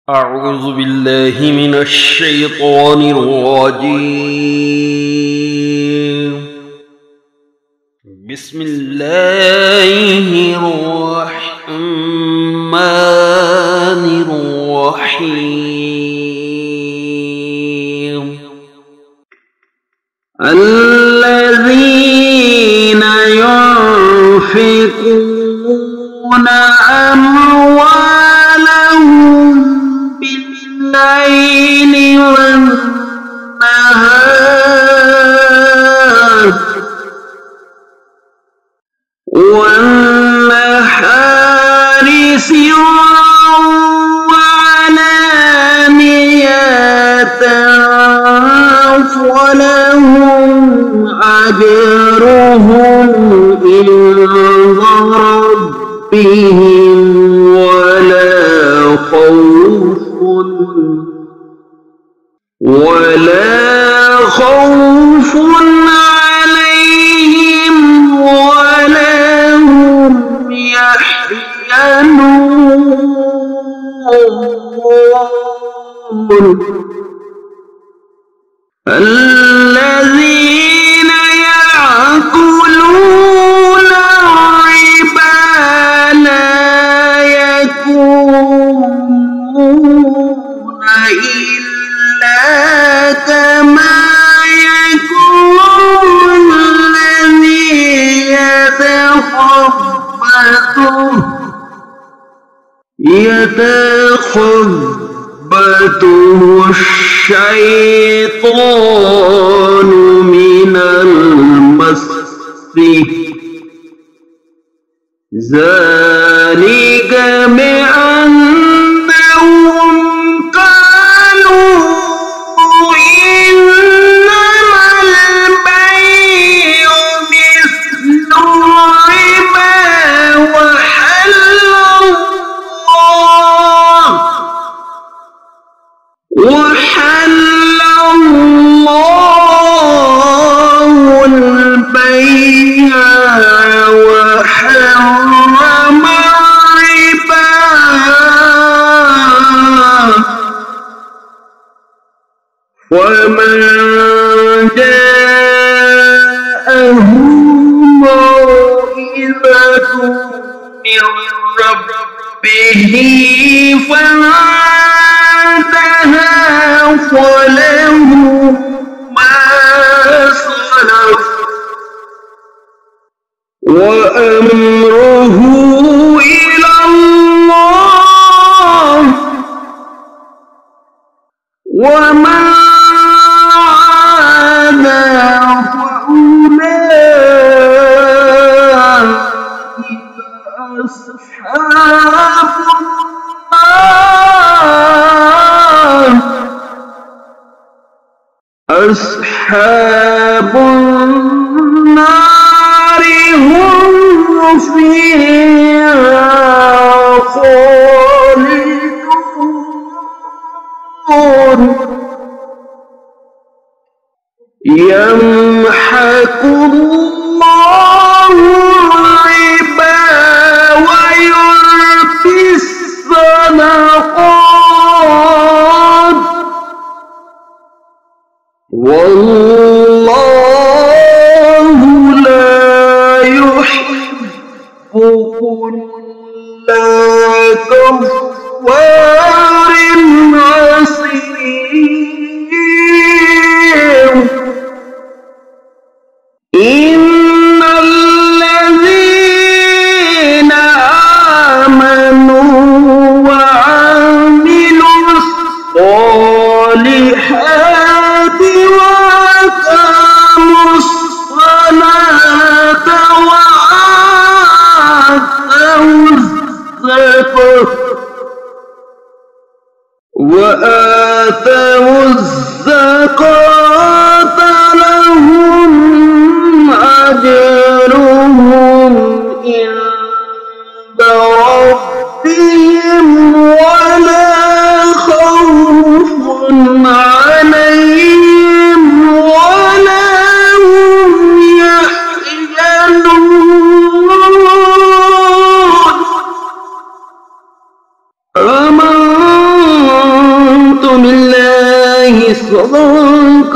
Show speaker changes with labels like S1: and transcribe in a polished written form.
S1: أعوذ بالله من الشيطان الرجيم. بسم الله الرحمن الرحيم. الذين ينفقون أموالهم بالليل والنهار سرا وعلانية فلهم أجرهم عند ربهم ولا خوف عليهم ولا هم يحزنون. الذين يأكلون الربا لا يقومون إلا كما يقوم الذي يتخبطه الشيطان من المس، ذلك بأنهم قالوا إنما البيع مثل الربا وحل الله البيع وحرم الربا، ومن جاءه موعظة من ربه فانتهى فله ما سلف وأمره إلى الله، ومن عاد فأولئك أصحاب النار هم فيها خالدون. يمحق الله الربا ويربي الصدقات والله لا يحب كل كفار عصيم. إن الذين آمنوا وعملوا الصالحات وأقاموا الصلاة وآتوا الزكاة لهم أجرهم عند ربهم ولا خوف عليهم ولا هم يحزنون. صدرك